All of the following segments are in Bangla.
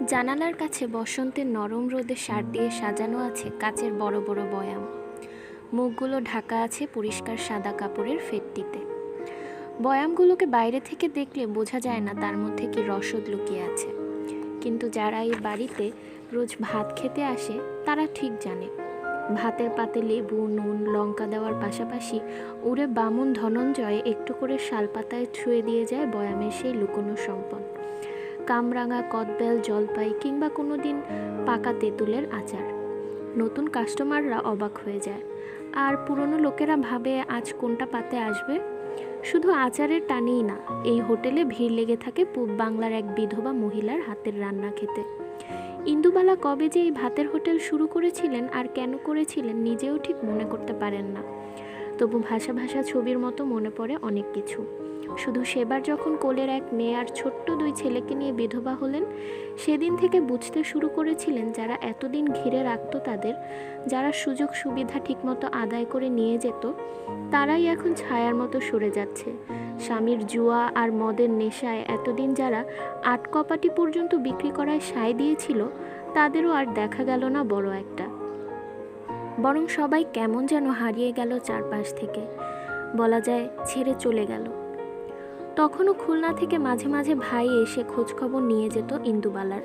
জানালার কাছে বসন্তের নরম রোদে সার দিয়ে সাজানো আছে কাচের বড় বড় বয়াম। মুখগুলো ঢাকা আছে পরিষ্কার সাদা কাপড়ের ফেটটিতে। বয়ামগুলোকে বাইরে থেকে দেখলে বোঝা যায় না তার মধ্যে কি রসদ লুকিয়ে আছে, কিন্তু যারা এই বাড়িতে রোজ ভাত খেতে আসে তারা ঠিক জানে ভাতের পাতে লেবু, নুন, লঙ্কা দেওয়ার পাশাপাশি উড়ে বামুন ধনঞ্জয় একটু করে শালপাতায় ছুঁয়ে দিয়ে যায় বয়ামের সেই লুকোনো সম্পদ। কামরাঙা, কদবেল, জলপাই কিংবা কোনো দিন পাকা তেঁতুলের আচার। নতুন কাস্টমাররা অবাক হয়ে যায়, আর পুরনো লোকেরা ভাবে আজ কোনটা পাতে আসবে। শুধু আচারের টানেই না, এই হোটেলে ভিড় লেগে থাকে পূব বাংলার এক বিধবা মহিলার হাতের রান্না খেতে। ইন্দুবালা কবে যে এই ভাতের হোটেল শুরু করেছিলেন আর কেন করেছিলেন নিজেও ঠিক মনে করতে পারেন না, তবু ভাষা ভাষা ছবির মতো মনে পড়ে অনেক কিছু। শুধু সেবার যখন কোলের এক মেয়ে আর ছোট্ট 2 ছেলেকে নিয়ে বিধবা হলেন, সেদিন থেকে বুঝতে শুরু করেছিলেন যারা এতদিন ঘিরে রাখত তাদের, যারা সুযোগ সুবিধা ঠিকমতো আদায় করে নিয়ে যেত, তারাই এখন ছায়ার মতো সরে যাচ্ছে। স্বামীর জুয়া আর মদের নেশায় এতদিন যারা আটকপাটি পর্যন্ত বিক্রি করায় সায় দিয়েছিল, তাদেরও আর দেখা গেল না বড় একটা। বরং সবাই কেমন যেন হারিয়ে গেল চারপাশ থেকে, বলা যায় ছেড়ে চলে গেল। তখনও খুলনা থেকে মাঝে মাঝে ভাই এসে খোঁজখবর নিয়ে যেত ইন্দুবালার।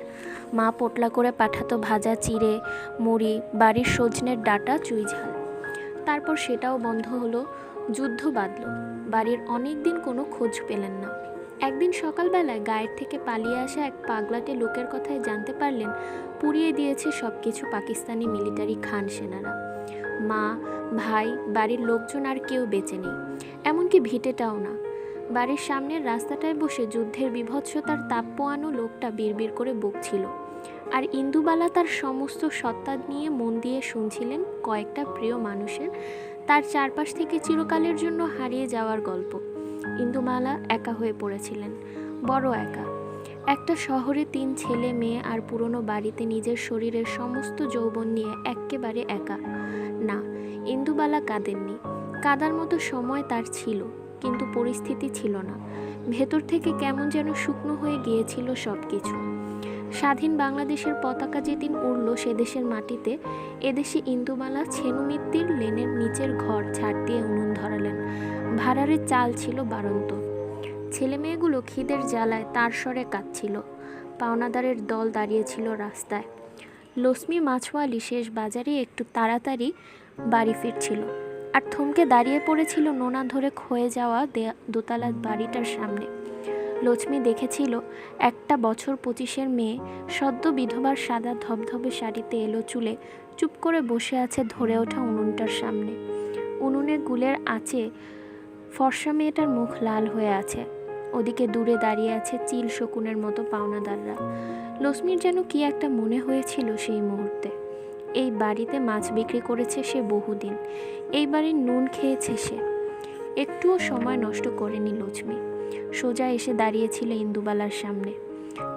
মা পোটলা করে পাঠাতো ভাজা চিড়ে, মুড়ি, বাড়ির সজনের ডাঁটা, চুইঝাল। তারপর সেটাও বন্ধ হলো, যুদ্ধ বাঁধল। বাড়ির অনেক দিন কোনো খোঁজ পেলেন না। একদিন সকালবেলায় গায়ের থেকে পালিয়ে আসা এক পাগলাটে লোকের কথায় জানতে পারলেন পুড়িয়ে দিয়েছে সব কিছু পাকিস্তানি মিলিটারি খান সেনারা। মা, ভাই, বাড়ির লোকজন আর কেউ বেঁচে নেই, এমনকি ভিটেটাও না। বাড়ির সামনের রাস্তাটায় বসে যুদ্ধের বিভৎসতার তাপ পোয়ানো লোকটা বিড়বিড় করে বকছিল, আর ইন্দুবালা তার সমস্ত সত্তা নিয়ে মন দিয়ে শুনছিলেন কয়েকটা প্রিয় মানুষের, তার চারপাশ থেকে চিরকালের জন্য হারিয়ে যাওয়ার গল্প। ইন্দুবালা একা হয়ে পড়েছিলেন, বড় একা। একটা শহরে 3 ছেলে মেয়ে আর পুরনো বাড়িতে নিজের শরীরের সমস্ত যৌবন নিয়ে এক্কেবারে একা। না, ইন্দুবালা কাঁদেননি। কাঁদার মতো সময় তার ছিল, কিন্তু পরিস্থিতি ছিল না। ভেতর থেকে কেমন যেন শুকনো হয়ে গিয়েছিল সব কিছু। স্বাধীন বাংলাদেশের পতাকা যেদিন উড়ল সেদেশের মাটিতে, এদেশে ইন্দুবালা ছেনুমিত্তির লেনের নিচের ঘর ঝাড় দিয়ে উনুন ধরালেন। ভাড়ারের চাল ছিল বাড়ন্ত। ছেলেমেয়েগুলো খিদের জ্বালায় তার স্বরে কাঁদছিল। পাওনাদারের দল দাঁড়িয়েছিল রাস্তায়। লক্ষ্মী মাছওয়ালি শেষ বাজারে একটু তাড়াতাড়ি বাড়ি ফিরছিল, আর থমকে দাঁড়িয়ে পড়েছিল নোনা ধরে ক্ষয়ে যাওয়া দোতলা বাড়িটার সামনে। লক্ষ্মী দেখেছিল একটা বছর 25-এর মেয়ে সদ্য বিধবার সাদা ধবধবে শাড়িতে এলো চুলে চুপ করে বসে আছে ধরে ওঠা উনুনটার সামনে। উনুনে গুলের আঁচে ফর্সা মেয়েটার মুখ লাল হয়ে আছে। ওদিকে দূরে দাঁড়িয়ে আছে চিল শকুনের মতো পাওনাদাররা। লক্ষ্মীর যেন কি একটা মনে হয়েছিল সেই মুহূর্তে। এই বাড়িতে মাছ বিক্রি করেছে সে বহুদিন, এই বাড়ির নুন খেয়েছে সে। একটুও সময় নষ্ট করেনি লক্ষ্মী। সোজা এসে দাঁড়িয়েছিল ইন্দুবালার সামনে।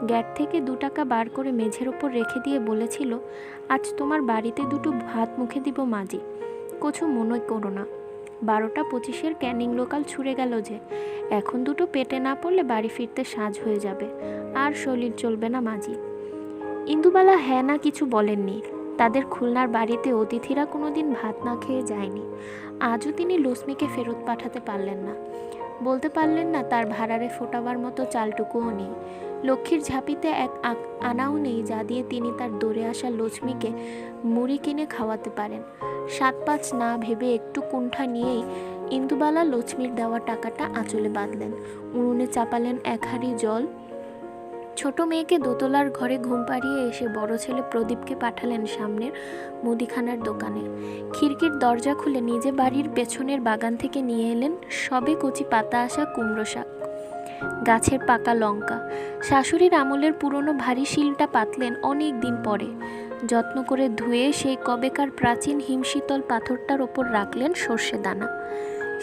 গ্যাট থেকে 2 টাকা বার করে মেঝের ওপর রেখে দিয়ে বলেছিল, আজ তোমার বাড়িতে 2টো ভাত মুখে দিব মাজি, কিছু মনে করো না। 12টা 25-এর ক্যানিং লোকাল ছুড়ে গেল যে, এখন 2টো পেটে না পড়লে বাড়ি ফিরতে সাজ হয়ে যাবে, আর শরীর চলবে না মাজি। ইন্দুবালা হ্যাঁ না কিছু বলেননি। তাদের খুলনার বাড়িতে অতিথিরা কোনোদিন ভাত না খেয়ে যায়নি। আজও তিনি লক্ষ্মীকে ফেরত পাঠাতে পারলেন না। বলতে পারলেন না তার ভাড়ারে ফোটাবার মতো চালটুকুও নেই। লক্ষ্মীর ঝাঁপিতে এক আনাও নেই যা দিয়ে তিনি তার দৌড়ে আসা লক্ষ্মীকে মুড়ি কিনে খাওয়াতে পারেন। 7-5 না ভেবে একটু কুণ্ঠা নিয়েই ইন্দুবালা লক্ষ্মীর দেওয়া টাকাটা আঁচলে বাঁধলেন। উনুনে চাপালেন 1 হাঁড়ি জল। ছোট মেয়েকে দোতলার ঘরে ঘুম পাড়িয়ে এসে বড় ছেলে প্রদীপকে পাঠালেন সামনের মুদিখানার দোকানে। খিড়কির দরজা খুলে নিজে বাড়ির পেছনের বাগান থেকে নিয়ে এলেন সবে কচি পাতা আসা কুমড়ো শাক, গাছের পাকা লঙ্কা। শাশুড়ির আমলের পুরনো ভারী শিলটা পাতলেন অনেক দিন পরে। যত্ন করে ধুয়ে সেই কবেকার প্রাচীন হিমশীতল পাথরটার ওপর রাখলেন সর্ষে দানা।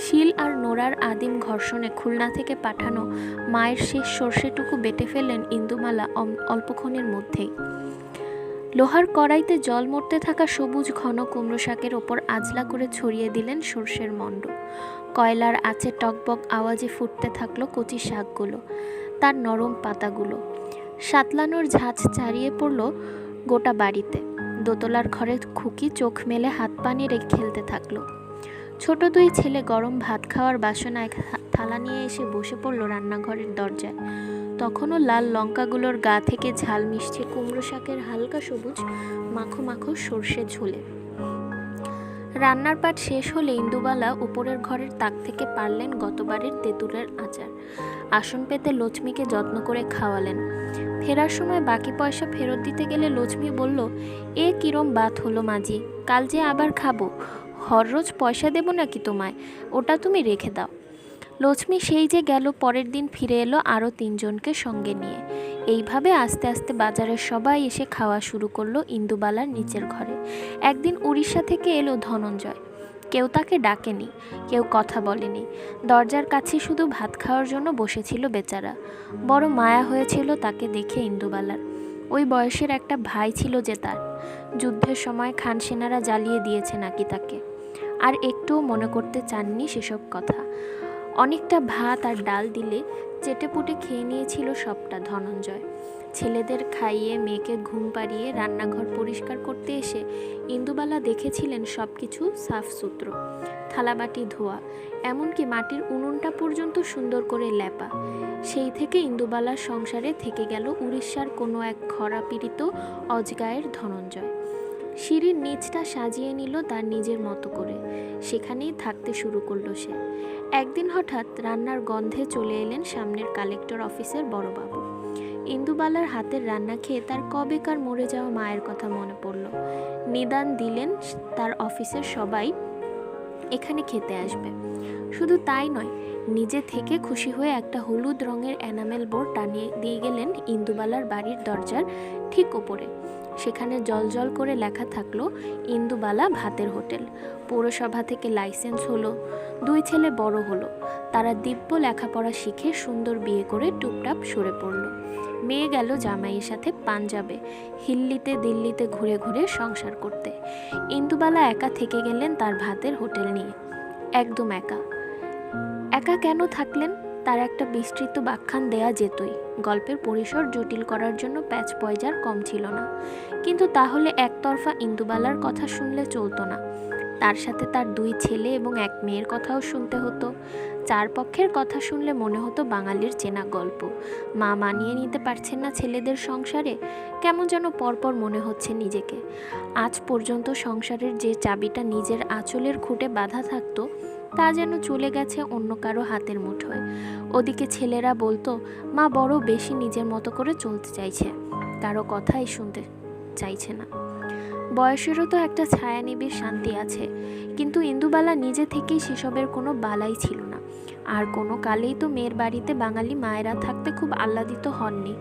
শিল আর নোড়ার আদিম ঘর্ষণে খুলনা থেকে পাঠানো মায়ের শেষ সর্ষেটুকু বেটে ফেললেন ইন্দুবালা অল্পক্ষণের মধ্যেই। লোহার কড়াইতে জল মরতে থাকা সবুজ ঘন কুমড়ো শাকের ওপর আজলা করে ছড়িয়ে দিলেন সর্ষের মণ্ড। কয়লার আঁচে টকবক আওয়াজে ফুটতে থাকলো কচি শাকগুলো, তার নরম পাতাগুলো। সাতলানোর ঝাঁজ ছাড়িয়ে পড়ল গোটা বাড়িতে। দোতলার ঘরে খুকি চোখ মেলে হাত পা নেড়ে খেলতে থাকলো। ছোট দুই ছেলে গরম ভাত খাওয়ার বাসনায় থালা নিয়ে এসে বসে পড়ল রান্নাঘরের দরজায়। তখনও লাল লঙ্কাগুলোর গা থেকে ঝাল মিশছে কুমড়ো শাকের হালকা সবুজ মাখো মাখো সর্ষে ঝোলে। রান্নার পাট শেষ হলে ইন্দুবালা উপরের ঘরের তাক থেকে পারলেন গতবারের তেঁতুলের আচার। আসন পেতে লক্ষ্মীকে যত্ন করে খাওয়ালেন। ফেরার সময় বাকি পয়সা ফেরত দিতে গেলে লক্ষ্মী বলল, এ কিরম বাত হলো মাঝি, কাল যে আবার খাবো, হররোজ পয়সা দেব নাকি তোমায়, ওটা তুমি রেখে দাও। লক্ষ্মী সেই যে গেল, পরের দিন ফিরে এলো আরও 3 জনকে সঙ্গে নিয়ে। এইভাবে আস্তে আস্তে বাজারের সবাই এসে খাওয়া শুরু করলো ইন্দুবালার নিচের ঘরে। একদিন উড়িষ্যা থেকে এলো ধনঞ্জয়। কেউ তাকে ডাকেনি, কেউ কথা বলেনি। দরজার কাছে শুধু ভাত খাওয়ার জন্য বসেছিল বেচারা। বড় মায়া হয়েছিল তাকে দেখে ইন্দুবালার। ওই বয়সের একটা ভাই ছিল যে তার। যুদ্ধের সময় খান সেনারা জ্বালিয়ে দিয়েছে নাকি তাকে। আর একটুও মনে করতে চাননি সেসব কথা। অনেকটা ভাত আর ডাল দিলে চেটেপুটে খেয়ে নিয়েছিল সবটা ধনঞ্জয়। ছেলেদের খাইয়ে মেয়েকে ঘুম পাড়িয়ে রান্নাঘর পরিষ্কার করতে এসে ইন্দুবালা দেখেছিলেন সব কিছু সাফ সুতরো, থালাবাটি ধোয়া, এমনকি মাটির উনুনটা পর্যন্ত সুন্দর করে লেপা। সেই থেকে ইন্দুবালার সংসারে থেকে গেল উড়িষ্যার কোনো এক খরা পীড়িত অজগায়ের ধনঞ্জয়। সিঁড়ির নিচটা সাজিয়ে নিল তার নিজের মতো করে, সেখানেই থাকতে শুরু করলো সে। একদিন হঠাৎ রান্নার গন্ধে চলে এলেন সামনের কালেক্টর অফিসের বড়বাবু। ইন্দুবালার হাতের রান্না খেয়ে তার কবেকার মরে যাওয়া মায়ের কথা মনে পড়ল। নিদান দিলেন তার অফিসের সবাই এখানে খেতে আসবে। শুধু তাই নয়, নিজে থেকে খুশি হয়ে একটা হলুদ রঙের এনামেল বোর্ড টানিয়ে দিয়ে গেলেন ইন্দুবালার বাড়ির দরজার ঠিক ওপরে। সেখানে জলজল করে লেখা থাকলো, ইন্দুবালা ভাতের হোটেল। পৌরসভা থেকে লাইসেন্স হলো, 2 ছেলে বড় হলো। তারা দিব্য লেখাপড়া শিখে সুন্দর বিয়ে করে টুপটাপ সরে পড়ল। মেয়ে গেল জামাইয়ের সাথে পাঞ্জাবে, হিল্লিতে দিল্লিতে ঘুরে ঘুরে সংসার করতে। ইন্দুবালা একা থেকে গেলেন তার ভাতের হোটেল নিয়ে। একদম একা। একা কেন থাকলেন তার একটা বিস্তৃত ব্যাখ্যান দেয়া যেতই। গল্পের পরিসর জটিল করার জন্য প্যাচ পয়জার কম ছিল না। কিন্তু তাহলে একতরফা ইন্দুবালার কথা শুনলে চলতো না। তার সাথে তার 2 ছেলে এবং 1 মেয়ের কথাও শুনতে হতো। 4 পক্ষের কথা শুনলে মনে হতো বাঙালির চেনা গল্প। মা মানিয়ে নিতে পারছেন না ছেলেদের সংসারে, কেমন যেন পরপর মনে হচ্ছে নিজেকে। আজ পর্যন্ত সংসারের যে চাবিটা নিজের আঁচলের খুঁটে বাঁধা থাকতো, তা যেন চলে গেছে অন্য কারো হাতের মুঠোয়। ওদিকে ছেলেরা বলতো, মা বড় বেশি নিজের মতো করে চলতে চাইছে, কারো কথাই শুনতে চাইছে না। বয়সেরও তো একটা ছায়ানিবিড় শান্তি আছে, কিন্তু ইন্দুবালা নিজে থেকেই সেসবের কোনো বালাই ছিল না। আর কোনো কালেই তো মেয়ের বাড়িতে বাঙালি মায়েরা থাকতে খুব আহ্লাদিত হননি,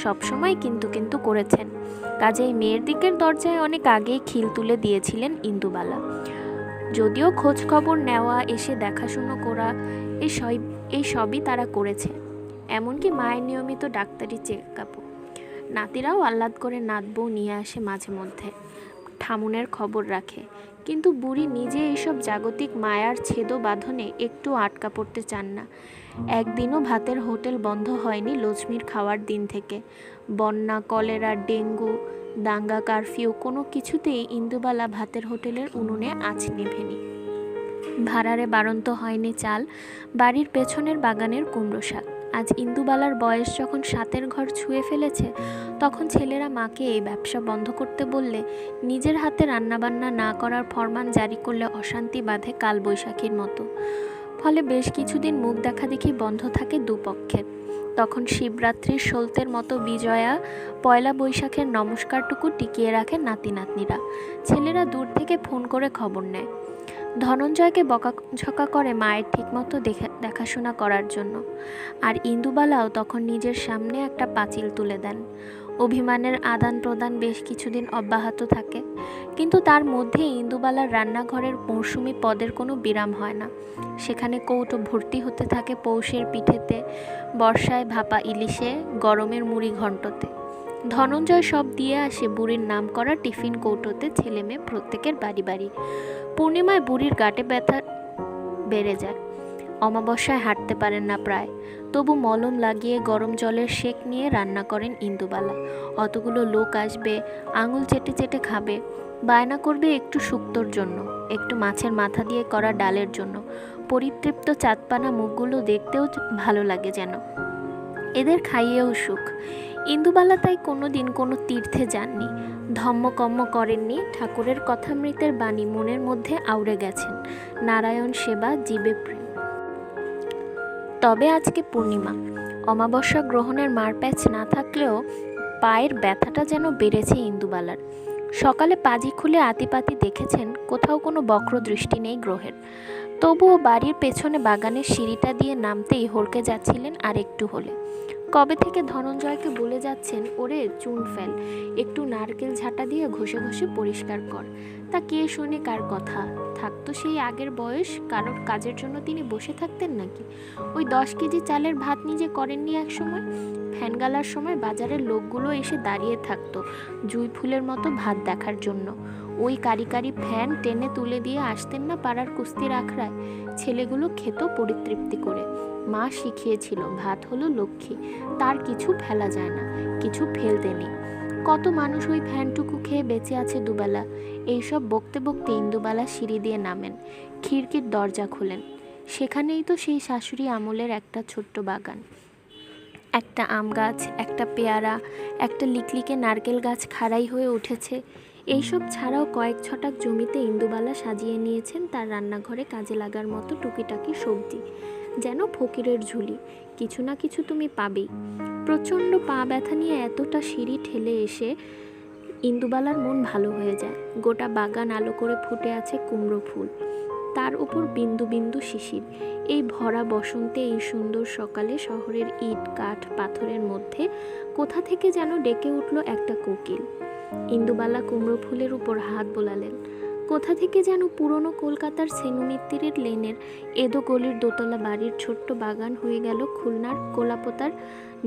সবসময় কিন্তু কিন্তু করেছেন। কাজেই মেয়ের দিকের দরজায় অনেক আগেই খিল তুলে দিয়েছিলেন ইন্দুবালা। যদিও খোঁজ খবর নেওয়া, এসে দেখাশুনো করা, এই সবই তারা করেছে। এমনকি মায়ের নিয়মিত ডাক্তারি চেকআপও। নাতিরাও আহ্লাদ করে নাতবউ নিয়ে আসে মাঝে মধ্যে, ঠামুনের খবর রাখে। কিন্তু বুড়ি নিজে এইসব জাগতিক মায়ার ছেদ বাঁধনে একটু আটকা পড়তে চান না। একদিনও ভাতের হোটেল বন্ধ হয়নি লক্ষ্মীর খাওয়ার দিন থেকে। বন্যা, কলেরা, ডেঙ্গু, দাঙ্গা, কারফিউ কোনো কিছুতেই ইন্দুবালা ভাতের হোটেলের উনুনে আঁচ নেভেনি। ভাড়ারে বাড়ন্ত হয়নি চাল, বাড়ির পেছনের বাগানের কুমড়ো শাক। আজ ইন্দুবালার বয়স যখন 7-এর ঘর ছুঁয়ে ফেলেছে, তখন ছেলেরা মাকে এই ব্যবসা বন্ধ করতে বললে, নিজের হাতে রান্নাবান্না না করার ফরমান জারি করলে অশান্তি বাঁধে কালবৈশাখীর মতো। ফলে বেশ কিছুদিন মুখ দেখাদেখি বন্ধ থাকে দুপক্ষের। তখন শিবরাত্রির সলতের মতো বিজয়া, পয়লা বৈশাখের নমস্কারটুকু টিকিয়ে রাখে নাতি নাতনিরা। ছেলেরা দূর থেকে ফোন করে খবর নেয়। ধনঞ্জয়কে বকাঝকা করে মায়ের ঠিকমতো দেখাশোনা করার জন্য। আর ইন্দুবালাও তখন নিজের সামনে একটা পাঁচিল তুলে দেন। অভিমানের আদান প্রদান বেশ কিছুদিন অব্যাহত থাকে, কিন্তু তার মধ্যে ইন্দুবালার রান্নাঘরের মৌসুমি পদের কোনো বিরাম হয় না। সেখানে কৌটো ভর্তি হতে থাকে পৌষের পিঠেতে, বর্ষায় ভাপা ইলিশে, গরমের মুড়ি ঘণ্টতে। ধনঞ্জয় সব দিয়ে আসে বুড়ির নাম করা টিফিন কৌটোতে ছেলে মেয়ে প্রত্যেকের বাড়ি বাড়ি। পূর্ণিমায় বুড়ির গাঁটে ব্যথা বেড়ে যায়। অমাবস্যায় হাঁটতে পারেন না প্রায়, তবু মলম লাগিয়ে গরম জলের সেঁক নিয়ে রান্না করেন ইন্দুবালা। অতগুলো লোক আসবে, আঙুল চেটে চেটে খাবে, বায়না করবে একটু শুক্তোর জন্য, একটু মাছের মাথা দিয়ে করা ডালের জন্য। পরিতৃপ্ত চাঁদপানা মুখগুলো দেখতেও ভালো লাগে যেন। এদের খাইয়েও সুখ। ইন্দুবালা তাই কোনো দিন কোনো তীর্থে যাননি, ধম্মকম্ম করেননি। ঠাকুরের কথামৃতের বাণী মনের মধ্যে আউড়ে গেছেন। নারায়ণ সেবা, জীবে প্রেম। তবে আজকে পূর্ণিমা, অমাবস্যা গ্রহণের মারপ্যাচ না থাকলেও পায়ের ব্যথাটা যেন বেড়েছে ইন্দুবালার। সকালে পাজি খুলে আতিপাতি দেখেছেন কোথাও কোনো বক্র দৃষ্টি নেই গ্রহের। তবুও বাড়ির পেছনে বাগানের সিঁড়িটা দিয়ে নামতেই হড়কে যাচ্ছিলেন আর একটু হলে। কবে থেকে ধনঞ্জয়কে বলে যাচ্ছেন, ওরে চুন ফেল, একটু নারকেল ঝাঁটা দিয়ে ঘষে ঘষে পরিষ্কার কর। তা কে শোনে কার কথা? থাকতো সেই আগের বয়স, কারোর কাজের জন্য তিনি বসে থাকতেন নাকি? ওই 10 কেজি চালের ভাত নিজে করেননি এক সময়? ফ্যান গালার সময় বাজারের লোকগুলো এসে দাঁড়িয়ে থাকতো জুই ফুলের মতো ভাত দেখার জন্য। ওই কারি কারি ফ্যান টেনে তুলে দিয়ে আসতেন না পাড়ার কুস্তির আখড়ায়? ছেলেগুলো খেত পরিতৃপ্তি করে। মা শিখিয়েছিল ভাত হলো লক্ষ্মী, তার কিছু ফেলা যায় না, কিছু ফেলতে নেই। কত মানুষ ওই ফ্যানটুকু খেয়ে বেঁচে আছে দুবেলা। এইসব বকতে বকতে ইন্দুবালা সিঁড়ি দিয়ে নামেন, খিড়কির দরজা খুলেন। সেখানেই তো সেই শাশুড়ি আমলের একটা ছোট্ট বাগান। একটা আম গাছ, একটা পেয়ারা, একটা লিকলিকে নারকেল গাছ খাড়াই হয়ে উঠেছে। এইসব ছাড়াও কয়েক ছটাক জমিতে ইন্দুবালা সাজিয়ে নিয়েছেন তার রান্নাঘরে কাজে লাগার মতো টুকিটাকি সবজি। যেন ফকিরের ঝুলি, কিছু না কিছু তুমি পাবেই। প্রচণ্ড পা ব্যথা নিয়ে এতটা সিঁড়ি ঠেলে এসে ইন্দুবালার মন ভালো হয়ে যায়। গোটা বাগান আলো করে ফুটে আছে কুমড়ো ফুল, তার উপর বিন্দু বিন্দু শিশির। এই ভরা বসন্তে, এই সুন্দর সকালে শহরের ইট কাঠ পাথরের মধ্যে কোথা থেকে যেন ডেকে উঠল একটা কোকিল। ইন্দুবালা কুমড়ো ফুলের উপর হাত বোলালেন। কোথা থেকে যেন পুরনো কলকাতার সেনু মিত্তিরের লেনের এদো গলির দোতলা বাড়ির ছোট্ট বাগান হয়ে গেল খুলনার কোলাপোতার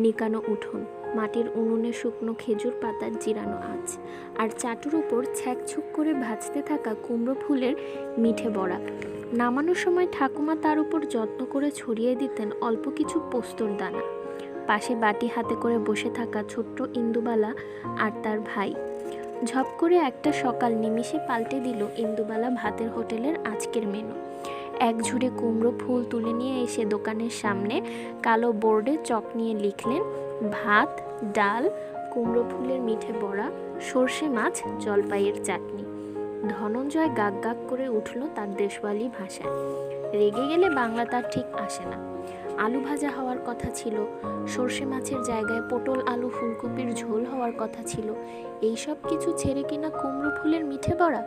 নিকানো উঠোন। মাটির উনুনে শুকনো খেজুর পাতার জিরানো আঁচ, আর চাটুর উপর ছ্যাঁকছুক করে ভাজতে থাকা কুমড়ো ফুলের মিঠে বড়া। নামানোর সময় ঠাকুমা তার উপর যত্ন করে ছড়িয়ে দিতেন অল্প কিছু পোস্তর দানা। পাশে বাটি হাতে করে বসে থাকা ছোট্ট ইন্দুবালা আর তার ভাই। ঝপ করে একটা সকাল নিমিষে পাল্টে দিল ইন্দুবালা ভাতের হোটেলের আজকের মেনু। এক ঝুড়ি কুমড়ো ফুল তুলে নিয়ে এসে দোকানের সামনে কালো বোর্ডে চক নিয়ে লিখলেন, ভাত, ডাল, কুমড়ো ফুলের মিঠে বড়া, সর্ষে মাছ, জলপাইয়ের চাটনি। ধনঞ্জয় গাক গাক করে উঠল তার দেশওয়ালি ভাষায়। রেগে গেলে বাংলা তার ঠিক আসে না। আলু ভাজা হওয়ার কথা ছিল, সর্ষে মাছের জায়গায় পটল আলু ফুলকপির ঝোল হওয়ার কথা ছিল। এই সব কিছু ছেড়ে কিনা কুমড়ো ফুলের মিঠে বড়া?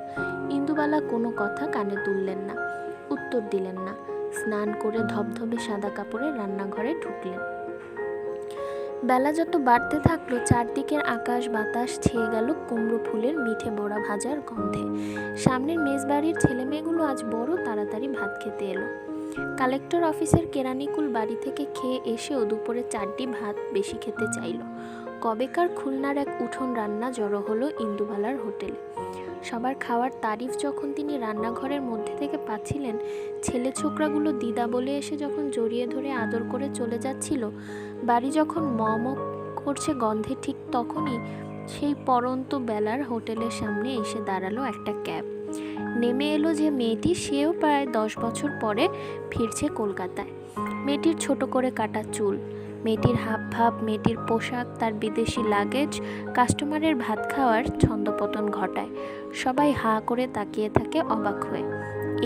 ইন্দুবালা কোনো কথা কানে তুললেন না, উত্তর দিলেন না। স্নান করে ধবধবে সাদা কাপড়ে রান্নাঘরে ঢুকলেন। বেলা যত বাড়তে থাকলো চারদিকের আকাশ বাতাস ছেয়ে গেল কুমড়ো ফুলের মিঠে বড়া ভাজার গন্ধে। সামনের মেজবাড়ির ছেলেমেয়েগুলো আজ বড় তাড়াতাড়ি ভাত খেতে এলো। কালেক্টর অফিসের কেরানিকুল বাড়ি থেকে খেয়ে এসেও দুপুরে 4টি ভাত বেশি খেতে চাইল। কবেকার খুলনার এক উঠোন রান্না জড়ো হলো ইন্দুবালার হোটেলে। সবার খাওয়ার তারিফ যখন তিনি রান্নাঘরের মধ্যে থেকে পাচ্ছিলেন, ছেলে ছোকরাগুলো দিদা বলে এসে যখন জড়িয়ে ধরে আদর করে চলে যাচ্ছিল, বাড়ি যখন ম করছে গন্ধে, ঠিক তখনই সেই পরন্ত বেলার হোটেলের সামনে এসে দাঁড়ালো একটা ক্যাব। নেমে এলো যে মেয়েটি, সেও প্রায় 10 বছর পরে ফিরছে কলকাতায়। মেয়েটির ছোট করে কাটা চুল, মেয়েটির হাব ভাব, মেয়েটির পোশাক, তার বিদেশি লাগেজ কাস্টমারের ভাত খাওয়ার ছন্দপতন ঘটায়। সবাই হা করে তাকিয়ে থাকে অবাক হয়ে।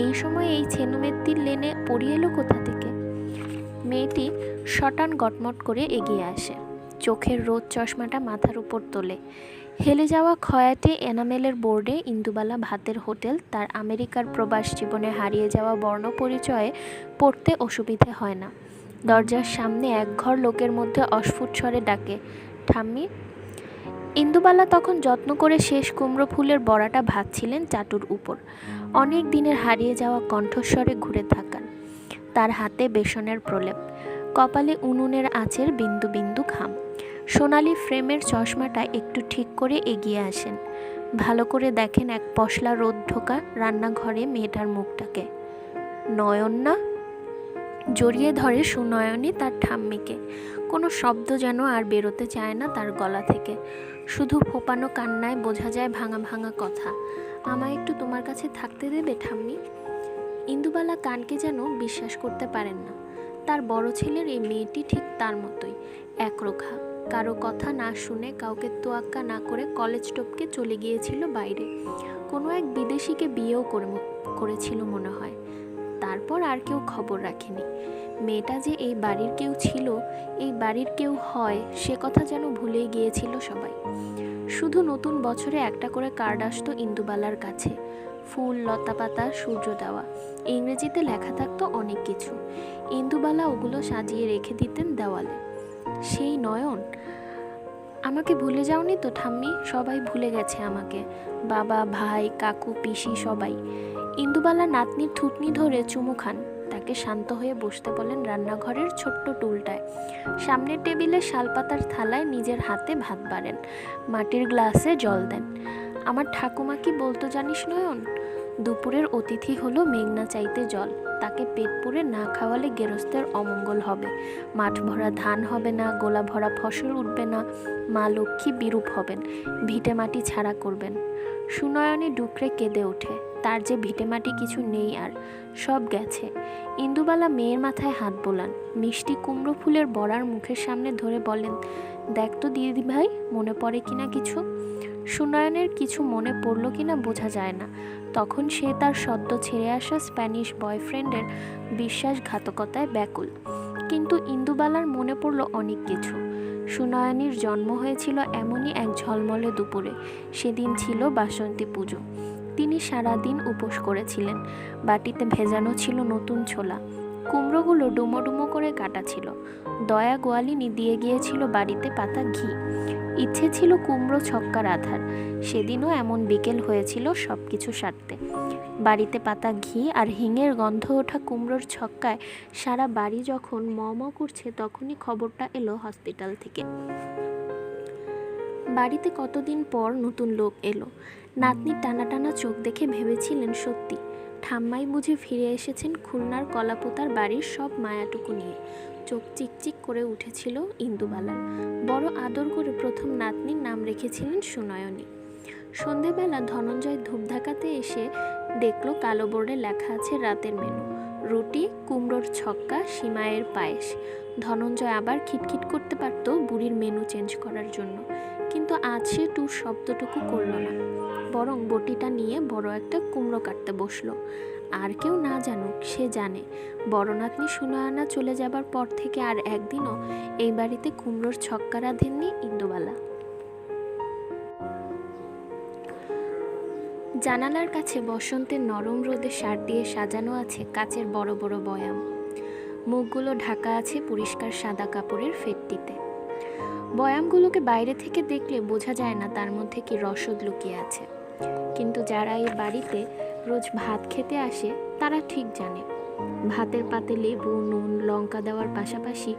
এই সময় এই ছেনুমেত্তির লেনে পড়িয়ে এলো কোথা থেকে? মেয়েটি শটান গটমট করে এগিয়ে আসে, চোখের রোদ চশমাটা মাথার উপর তোলে। হেলে যাওয়া খয়াটে এনামেলের বোর্ডে ইন্দুবালা ভাতের হোটেল তার আমেরিকার প্রবাস জীবনে হারিয়ে যাওয়া বর্ণ পরিচয়ে পড়তে অসুবিধে হয় না। দরজার সামনে একঘর লোকের মধ্যে অস্ফুট স্বরে ডাকে, ঠাম্মি। ইন্দুবালা তখন যত্ন করে শেষ কুমড়ো ফুলের বড়াটা ভাজছিলেন চাটুর উপর। অনেক দিনের হারিয়ে যাওয়া কণ্ঠস্বরে ঘুরে থাকান। তার হাতে বেসনের প্রলেপ, কপালে উনুনের আঁচের বিন্দু বিন্দু ঘাম। সোনালি ফ্রেমের চশমাটা একটু ঠিক করে এগিয়ে আসেন, ভালো করে দেখেন এক পশলা রোদ ঢোকা রান্নাঘরে মেয়েটার মুখটাকে। নয়ন না? জড়িয়ে ধরে সুনয়নী তার ঠাম্মিকে। কোনো শব্দ যেন আর বেরোতে চায় না তার গলা থেকে, শুধু ফোপানো কান্নায় বোঝা যায় ভাঙা ভাঙা কথা। আমায় একটু তোমার কাছে থাকতে দেবে ঠাম্মি? ইন্দুবালা কানকে যেন বিশ্বাস করতে পারেন না। তার বড় ছেলের এই মেয়েটি ঠিক তার মতোই, একরোখা, কারো কথা না শুনে, কাউকে তোয়াক্কা না করে কলেজ টপকে চলে গিয়েছিল বাইরে। কোনো এক বিদেশিকে বিয়েও করেছিল মনে হয়। তারপর আর কেউ খবর রাখেনি। মেয়েটা যে এই বাড়ির কেউ ছিল, এই বাড়ির কেউ হয়, সে কথা যেন ভুলেই গিয়েছিল সবাই। শুধু নতুন বছরে একটা করে কার্ড আসতো ইন্দুবালার কাছে, ফুল, লতাপাতা, সূর্য দেওয়া। ইংরেজিতে লেখা থাকতো অনেক কিছু। ইন্দুবালা ওগুলো সাজিয়ে রেখে দিতেন দেওয়ালে। সেই নয়ন, আমাকে ভুলে যাওনি তো ঠাম্মি? সবাই ভুলে গেছে আমাকে, বাবা, ভাই, কাকু, পিসি, সবাই। ইন্দুবালা নাতনির থুতনি ধরে চুমু খান, তাকে শান্ত হয়ে বসতে বলেন রান্নাঘরের ছোট্ট টুলটায়। সামনের টেবিলে শালপাতার থালায় নিজের হাতে ভাত বাড়েন, মাটির গ্লাসে জল দেন। আমার ঠাকুমা কি বলতো জানিস নয়ন? দুপুরের অতিথি হলো মেঘনা চাইতে জল, তাকে পেট পুরে না খাওয়ালে গেরস্তের অমঙ্গল হবে। মাঠ ভরা ধান হবে না, গোলা ভরা ফসল উঠবে না, মা লক্ষ্মী বিরূপ হবেন, ভিটে মাটি ছাড়া করবেন। সুনয়নী ডুকরে কেঁদে ওঠে, তার যে ভিটে মাটি কিছু নেই আর, সব গেছে। ইন্দুবালা মেয়ের মাথায় হাত বোলান, মিষ্টি কুমড়ো ফুলের বড়ার মুখের সামনে ধরে বলেন, দেখ তো দিদি ভাই, মনে পড়ে কিনা কিছু? সুনয়নের কিছু মনে পড়ল কিনা বোঝা যায় না। তখন সে তার সদ্য ছেড়ে আসা স্প্যানিশ বয়ফ্রেন্ডের বিশ্বাসঘাতকতায় ব্যাকুল। কিন্তু ইন্দুবালার মনে পড়ল অনেক কিছু। সুনয়নীর জন্ম হয়েছিল এমনই এক ঝলমলে দুপুরে। সেদিন ছিল বাসন্তী পুজো। তিনি সারাদিন উপোস করেছিলেন। বাটিতে ভেজানো ছিল নতুন ছোলা, কুমড়োগুলো ডুমো ডুমো করে কাটা ছিল। দয়া গোয়ালিনী দিয়ে গিয়েছিল বাড়িতে পাতা ঘি। ইচ্ছে ছিল কুমড়ো ছক্কা রাধার। সেদিনও এমন বিকেল হয়েছিল সব কিছু সারতে। বাড়িতে পাতা ঘি আর হিঙের গন্ধ ওঠা কুমড়োর ছক্কায় সারা বাড়ি যখন ম ম করছে, তখনই খবরটা এলো হসপিটাল থেকে। বাড়িতে কতদিন পর নতুন লোক এলো। নাতনির টানা টানা চোখ দেখে ভেবেছিলেন সত্যি ঠাম্মাই বুঝে ফিরে এসেছেন খুলনার কলাপোতার বাড়ির সব মায়াটুকু নিয়ে। চোখ চিকচিক করে উঠেছিল ইন্দুবালার। বড় আদর করে প্রথম নাতনির নাম রেখেছিলেন সুনয়নী। সন্ধেবেলা ধনঞ্জয় ধূপধাকাতে এসে দেখলো কালো বোর্ডে লেখা আছে রাতের মেনু, রুটি, কুমড়োর ছক্কা, সিমাইয়ের পায়েস। ধনঞ্জয় আবার খিটখিট করতে পারত বুড়ির মেনু চেঞ্জ করার জন্য, কিন্তু আজ সে টুর শব্দটুকু করল না, বরং বটিটা নিয়ে বড় একটা কুমড়ো কাটতে বসলো। আর কেউ না জানুক, সে জানে বড় নাতনি সুনয়না চলে যাবার পর থেকে আর একদিনও এই বাড়িতে কুমড়োর ছক্কা রাঁধেননি ইন্দুবালা। জানালার কাছে বসন্তের নরম রোদে সার দিয়ে সাজানো আছে কাচের বড় বড় বয়াম। মুখগুলো ঢাকা আছে পরিষ্কার সাদা কাপড়ের ফেটটিতে। বয়ামগুলোকে বাইরে থেকে দেখলে বোঝা যায় না তার মধ্যে কি রসদ লুকিয়ে আছে, কিন্তু যারা এই বাড়িতে রোজ ভাত খেতে আসে তারা ঠিক জানে ভাতের পাতে লেবু, নুন, লঙ্কা দেওয়ার পাশাপাশি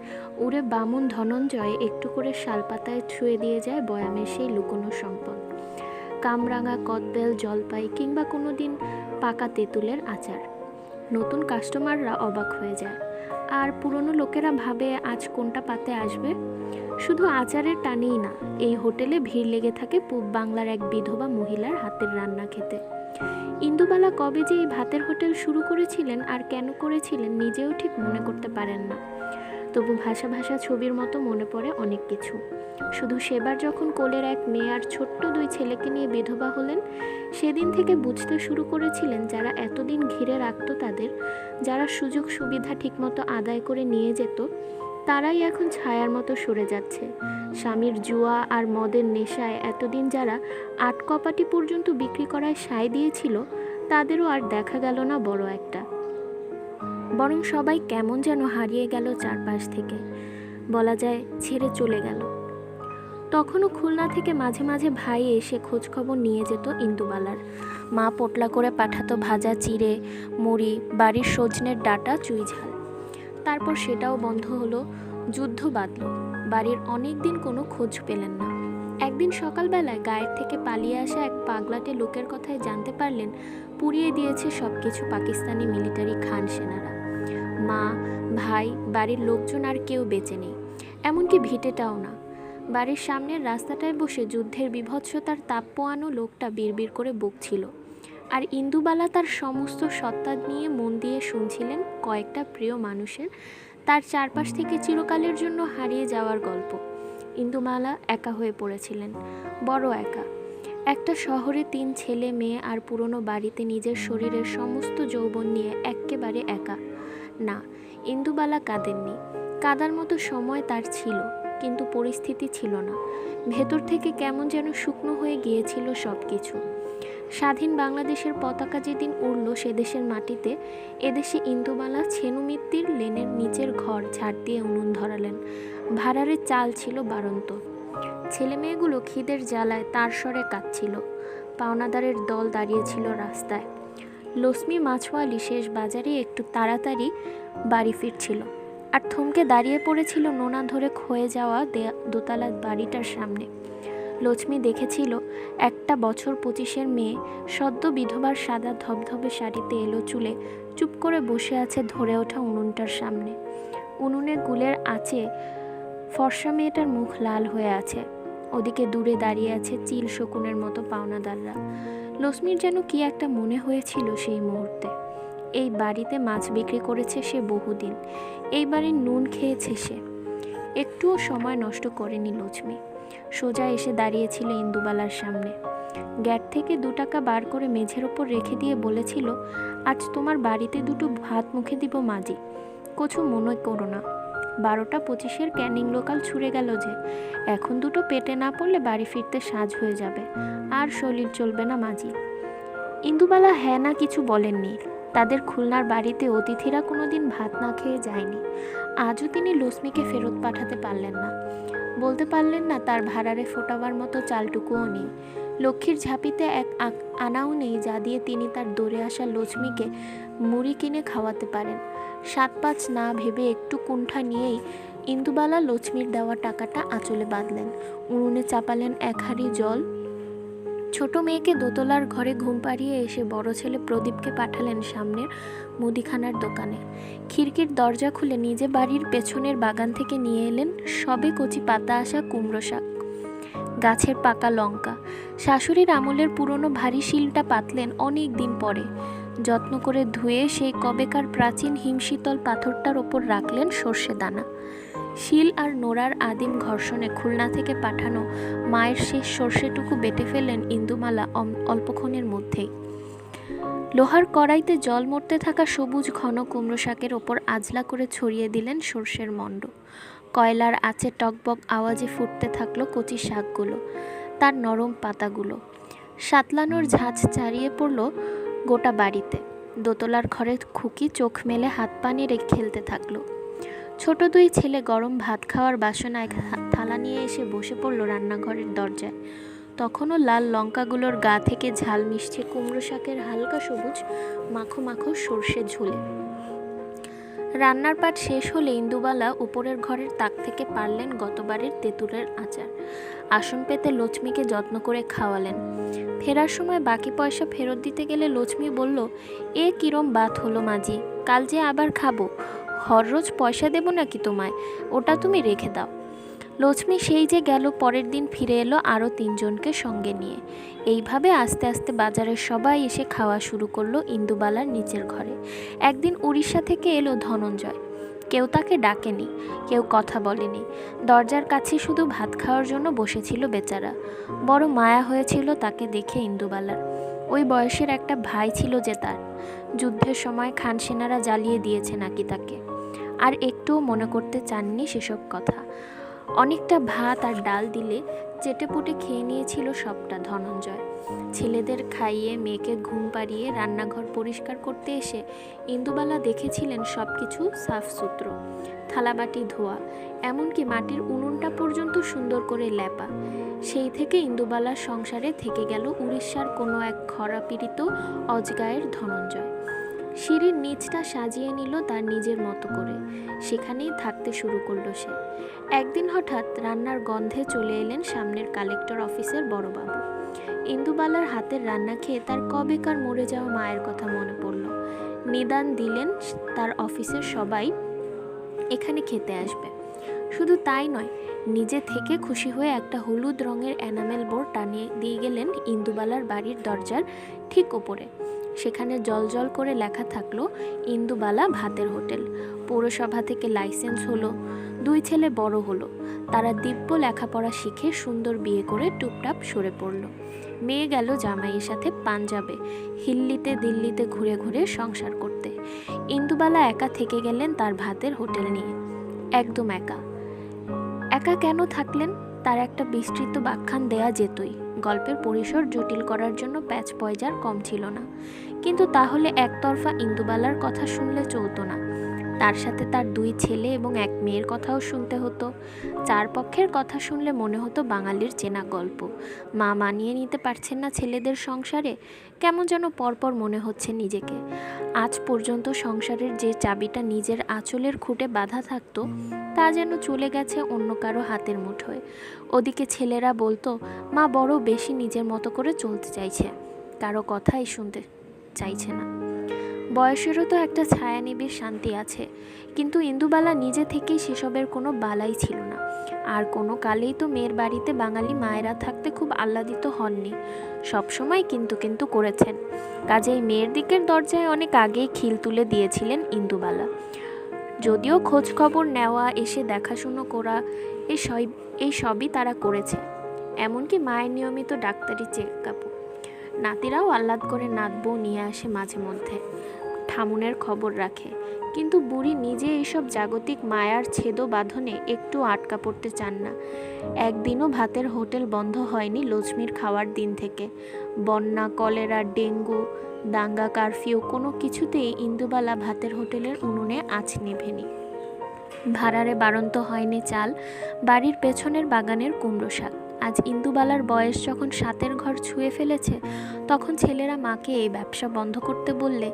উড়ে বামুন ধনঞ্জয় একটু করে শালপাতায় ছুঁয়ে দিয়ে যায় বয়ামের সেই লুকোনো সম্পদ। কামরাঙা, কদবেল, জলপাই কিংবা কোনো দিন পাকা তেঁতুলের আচার। নতুন কাস্টমাররা অবাক হয়ে যায়, আর পুরনো লোকেরা ভাবে আজ কোনটা পাতে আসবে। শুধু আচারের টানেই না, এই হোটেলে ভিড় লেগে থাকে পূব বাংলার এক বিধবা মহিলার হাতের রান্না খেতে। ইন্দুবালা কবে যে এই ভাতের হোটেল শুরু করেছিলেন আর কেন করেছিলেন নিজেও ঠিক মনে করতে পারেন না। তবু ভাষা ভাষা ছবির মতো মনে পড়ে অনেক কিছু। শুধু সেবার যখন কোলের এক মেয়ে আর ছোট্ট 2 ছেলেকে নিয়ে বিধবা হলেন, সেদিন থেকে বুঝতে শুরু করেছিলেন যারা এতদিন ঘিরে রাখত তাদের, যারা সুযোগ সুবিধা ঠিকমতো আদায় করে নিয়ে যেত, তারাই এখন ছায়ার মতো সরে যাচ্ছে। স্বামীর জুয়া আর মদের নেশায় এতদিন যারা 8 কপাটি পর্যন্ত বিক্রি করায় সায় দিয়েছিল, তাদেরও আর দেখা গেল না বড় একটা। বরং সবাই কেমন যেন হারিয়ে গেল চারপাশ থেকে, বলা যায় ছেড়ে চলে গেল। তখনও খুলনা থেকে মাঝে মাঝে ভাই এসে খোঁজখবর নিয়ে যেত ইন্দুবালার। মা পোটলা করে পাঠাতো ভাজা চিড়ে, মুড়ি, বাড়ির সজনের ডাঁটা, চুই ঝাল। তারপর সেটাও বন্ধ হলো, যুদ্ধ বাঁধল। বাড়ির অনেক দিন কোনো খোঁজ পেলেন না। একদিন সকালবেলায় গায়ের থেকে পালিয়ে আসা এক পাগলাটে লোকের কথায় জানতে পারলেন পুড়িয়ে দিয়েছে সব কিছু পাকিস্তানি মিলিটারি খান সেনারা। মা, ভাই, বাড়ির লোকজন আর কেউ বেঁচে নেই, এমনকি ভিটেটাও না। বাড়ির সামনের রাস্তাটায় বসে যুদ্ধের বীভৎসতার তাপ পোয়ানো লোকটা বিড়বিড় করে বকছিল, আর ইন্দুবালা তার সমস্ত সত্তা নিয়ে মন দিয়ে শুনছিলেন কয়েকটা প্রিয় মানুষের তার চারপাশ থেকে চিরকালের জন্য হারিয়ে যাওয়ার গল্প। ইন্দুবালা একা হয়ে পড়েছিলেন, বড় একা। একটা শহরে 3 ছেলে মেয়ে আর পুরনো বাড়িতে নিজের শরীরের সমস্ত যৌবন নিয়ে এক্কেবারে একা। না, ইন্দুবালা কাঁদেননি। কাঁদার মতো সময় তার ছিল, কিন্তু পরিস্থিতি ছিল না। ভেতর থেকে কেমন যেন শুকনো হয়ে গিয়েছিল সব কিছু। স্বাধীন বাংলাদেশের পতাকা যেদিন উড়ল সেদেশের মাটিতে, এদেশে ইন্দুবালা ছেনুমিত্তির লেনের নিচের ঘর ঝাড় দিয়ে উনুন ধরালেন। ভাড়ারের চাল ছিল বাড়ন্ত। ছেলেমেয়েগুলো খিদের জ্বালায় তার স্বরে কাঁদছিল। পাওনাদারের দল দাঁড়িয়েছিল রাস্তায়। লক্ষ্মী মাছওয়ালি শেষ বাজারে একটু তাড়াতাড়ি বাড়ি ফিরছিল, আর থমকে দাঁড়িয়ে পড়েছিল নোনা ধরে ক্ষয়ে যাওয়া দোতলা বাড়িটার সামনে। লক্ষ্মী দেখেছিল একটা বছর 25-এর মেয়ে, সদ্য বিধবার সাদা ধবধবে শাড়িতে এলো চুলে চুপ করে বসে আছে ধরে ওঠা উনুনটার সামনে। উনুনে গুলের আঁচে ফর্সা মেয়েটার মুখ লাল হয়ে আছে। ওদিকে দূরে দাঁড়িয়ে আছে চিল শকুনের মতো পাওনাদাররা। লক্ষ্মীর যেন কি একটা মনে হয়েছিল সেই মুহূর্তে। এই বাড়িতে মাছ বিক্রি করেছে সে বহুদিন, এই বাড়ির নুন খেয়েছে সে। একটুও সময় নষ্ট করেনি লক্ষ্মী। সোজা এসে দাঁড়িয়েছিল ইন্দুবালার সামনে। গ্যাট থেকে 2 টাকা বার করে মেঝের ওপর রেখে দিয়ে বলেছিল, আজ তোমার বাড়িতে 2টো ভাত মুখে দিব মাজি, কিছু মনে করো না। 12টা 25-এর ক্যানিং লোকাল ছুড়ে গেল যে, এখন 2টো পেটে না পড়লে বাড়ি ফিরতে সাজ হয়ে যাবে, আর শরীর চলবে না মাজি। ইন্দুবালা হ্যাঁ না কিছু বলেননি। তাদের খুলনার বাড়িতে অতিথিরা কোনোদিন ভাত না খেয়ে যায়নি। আজও তিনি লক্ষ্মীকে ফেরত পাঠাতে পারলেন না। বলতে পারলেন না তার ভাড়ারে ফোটাবার মতো চালটুকুও নেই। লক্ষ্মীর ঝাঁপিতে এক আনাও নেই যা দিয়ে তিনি তার দৌড়ে আসা লক্ষ্মীকে মুড়ি কিনে খাওয়াতে পারেন। 7-5 না ভেবে একটু কুণ্ঠা নিয়েই ইন্দুবালা লক্ষ্মীর দেওয়া টাকাটা আঁচলে বাঁধলেন। উনুনে চাপালেন 1 হাঁড়ি জল। ছোট মেয়েকে দোতলার ঘরে ঘুম পাড়িয়ে এসে বড় ছেলে প্রদীপকে পাঠালেন সামনের মুদিখানার দোকানে। খিড়কির দরজা খুলে নিজে বাড়ির পেছনের বাগান থেকে নিয়ে এলেন সবে কচি পাতা আসা কুমড়ো শাক, গাছের পাকা লঙ্কা। শাশুড়ির আমলের পুরনো ভারী শিলটা পাতলেন অনেক দিন পরে। যত্ন করে ধুয়ে সেই কবেকার প্রাচীন হিমশীতল পাথরটার ওপর রাখলেন সর্ষে দানা। শিল আর নোড়ার আদিম ঘর্ষণে খুলনা থেকে পাঠানো মায়ের শেষ সর্ষেটুকু বেটে ফেললেন ইন্দুমালা অল্পক্ষণের মধ্যেই। লোহার কড়াইতে জল মরতে থাকা সবুজ ঘন কুমড়ো শাকের ওপর আজলা করে ছড়িয়ে দিলেন সর্ষের মণ্ড। কয়লার আঁচে টকবক আওয়াজে ফুটতে থাকলো কচি শাকগুলো, তার নরম পাতাগুলো। সাতলানোর ঝাঁঝ চারিয়ে পড়ল গোটা বাড়িতে। দোতলার ঘরে খুকি চোখ মেলে হাত পা নেড়ে খেলতে থাকলো। ছোট 2 ছেলে গরম ভাত খাওয়ার বাসনায় থালা নিয়ে এসে বসে পড়ল রান্নাঘরের দরজায়। তখনও লাল লঙ্কাগুলোর গা থেকে ঝাল মিশছে কুমড়ো শাকের হালকা সবুজ মাখো মাখো সর্ষে ঝোলে। রান্নার পাট শেষ হলে ইন্দুবালা উপরের ঘরের তাক থেকে পারলেন গতবারের তেঁতুলের আচার। আসন পেতে লক্ষ্মীকে যত্ন করে খাওয়ালেন। ফেরার সময় বাকি পয়সা ফেরত দিতে গেলে লক্ষ্মী বলল, এ কিরম বাত হলো মাজি, কাল যে আবার খাবো, হররোজ পয়সা দেব নাকি তোমায়, ওটা তুমি রেখে দাও। লক্ষ্মী সেই যে গেল, পরের দিন ফিরে এলো আরও 3 জনকে সঙ্গে নিয়ে। এইভাবে আস্তে আস্তে বাজারের সবাই এসে খাওয়া শুরু করলো ইন্দুবালার নিচের ঘরে। একদিন উড়িষ্যা থেকে এলো ধনঞ্জয়। কেউ তাকে ডাকেনি, কেউ কথা বলেনি। দরজার কাছে শুধু ভাত খাওয়ার জন্য বসেছিল বেচারা। বড় মায়া হয়েছিল তাকে দেখে ইন্দুবালার। ওই বয়সের একটা ভাই ছিল যে তার। যুদ্ধের সময় খান সেনারা জ্বালিয়ে দিয়েছে নাকি তাকে। আর একটুও মনে করতে চাননি সেসব কথা। অনেকটা ভাত আর ডাল দিলে চেটেপুটে খেয়ে নিয়েছিল সবটা ধনঞ্জয়। ছেলেদের খাইয়ে মেয়েকে ঘুম পাড়িয়ে রান্নাঘর পরিষ্কার করতে এসে ইন্দুবালা দেখেছিলেন সব কিছু সাফ সুতরো, থালাবাটি ধোয়া, এমনকি মাটির উনুনটা পর্যন্ত সুন্দর করে লেপা। সেই থেকে ইন্দুবালার সংসারে থেকে গেল উড়িষ্যার কোনো এক খরাপীড়িত অজগায়ের ধনঞ্জয়। সিঁড়ির নিচটা সাজিয়ে নিল তার নিজের মতো করে, সেখানেই থাকতে শুরু করলো সে। একদিন হঠাৎ রান্নার গন্ধে চলে এলেন সামনের কালেক্টর অফিসের বড়বাবু। ইন্দুবালার হাতের রান্না খেয়ে তার কবেকার মরে যাওয়া মায়ের কথা মনে পড়ল। নিদান দিলেন তার অফিসের সবাই এখানে খেতে আসবে। শুধু তাই নয়, নিজে থেকে খুশি হয়ে একটা হলুদ রঙের এনামেল বোর্ড টানিয়ে দিয়ে গেলেন ইন্দুবালার বাড়ির দরজার ঠিক ওপরে। সেখানে জলজল করে লেখা থাকলো ইন্দুবালা ভাতের হোটেল। পৌরসভা থেকে লাইসেন্স হলো, 2 ছেলে বড় হলো, তারা দিব্য লেখাপড়া শিখে সুন্দর বিয়ে করে টুপটাপ সরে পড়ল। মেয়ে গেল জামাইয়ের সাথে পাঞ্জাবে, হিল্লিতে দিল্লিতে ঘুরে ঘুরে সংসার করতে। ইন্দুবালা একা থেকে গেলেন তার ভাতের হোটেল নিয়ে। একদম একা। একা কেন থাকলেন তার একটা বিস্তৃত ব্যাখ্যান দেয়া যেতই। গল্পের পরিসর জটিল করার জন্য প্যাচ পয়জার কম ছিল না। কিন্তু তাহলে একতরফা ইন্দুবালার কথা শুনলে চলতো না। তার সাথে তার 2 ছেলে এবং 1 মেয়ের কথাও শুনতে হতো। 4 পক্ষের কথা শুনলে মনে হতো বাঙালির চেনা গল্প। মা মানিয়ে নিতে পারছেন না ছেলেদের সংসারে, কেমন যেন পরপর মনে হচ্ছে নিজেকে। আজ পর্যন্ত সংসারের যে চাবিটা নিজের আঁচলের খুঁটে বাঁধা থাকতো, তা যেন চলে গেছে অন্য কারো হাতের মুঠোয়। ওদিকে ছেলেরা বলতো মা বড় বেশি নিজের মতো করে চলতে চাইছে, কারো কথাই শুনতে চাইছে না। বয়সেরও তো একটা ছায়ানিবিড় শান্তি আছে, কিন্তু ইন্দুবালা নিজে থেকেই সেসবের কোনো বালাই ছিল না। আর কোনো কালেই তো মেয়ের বাড়িতে বাঙালি মায়েরা থাকতে খুব আহ্লাদিত হননি, সবসময় কিন্তু কিন্তু করেছেন। কাজেই মেয়ের দিকের দরজায় অনেক আগেই খিল তুলে দিয়েছিলেন ইন্দুবালা। যদিও খোঁজ খবর নেওয়া, এসে দেখাশুনো করা, এই সবই তারা করেছে। এমনকি মায়ের নিয়মিত ডাক্তারি চেকআপও। নাতিরাও আহ্লাদ করে নাতবউ নিয়ে আসে মাঝে মধ্যে, ঠামুনের খবর রাখে। কিন্তু বুড়ি নিজে এইসব জাগতিক মায়ার ছেদ বাঁধনে একটু আটকা পড়তে চান না। একদিনও ভাতের হোটেল বন্ধ হয়নি লক্ষ্মীর খাওয়ার দিন থেকে। বন্যা, কলেরা, ডেঙ্গু, দাঙ্গা, কারফিউ কোনো কিছুতেই ইন্দুবালা ভাতের হোটেলের উনুনে আঁচ নেভেনি। ভাড়ারে বাড়ন্ত হয়নি চাল, বাড়ির পেছনের বাগানের কুমড়ো শাক। আজ ইন্দুবালার বয়স যখন 7-এর ঘর ছুঁয়ে ফেলেছে, তখন ছেলেরা মাকে এই ব্যবসা বন্ধ করতে বললে,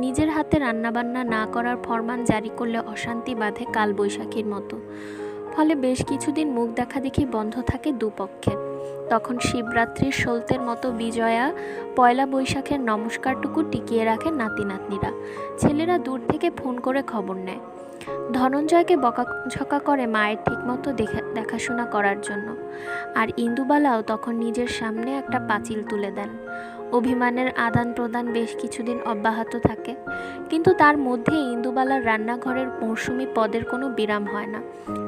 নিজের হাতে রান্নাবান্না না করার ফরমান জারি করলে অশান্তি বাঁধে কালবৈশাখীর মতো। ফলে বেশ কিছুদিন মুখ দেখাদেখি বন্ধ থাকে দুপক্ষের। তখন শিবরাত্রির সলতের মতো বিজয়া, পয়লা বৈশাখের নমস্কারটুকু টিকিয়ে রাখে নাতি নাতনিরা। ছেলেরা দূর থেকে ফোন করে খবর নেয়। ধনঞ্জয়কে বকাঝকা করে মায়ের ঠিকমতো দেখাশোনা করার জন্য। আর ইন্দুবালাও তখন নিজের সামনে একটা পাঁচিল তুলে দেন। অভিমানের আদান প্রদান বেশ কিছুদিন অব্যাহত থাকে, কিন্তু তার মধ্যে ইন্দুবালার রান্নাঘরের মৌসুমি পদের কোনো বিরাম হয় না।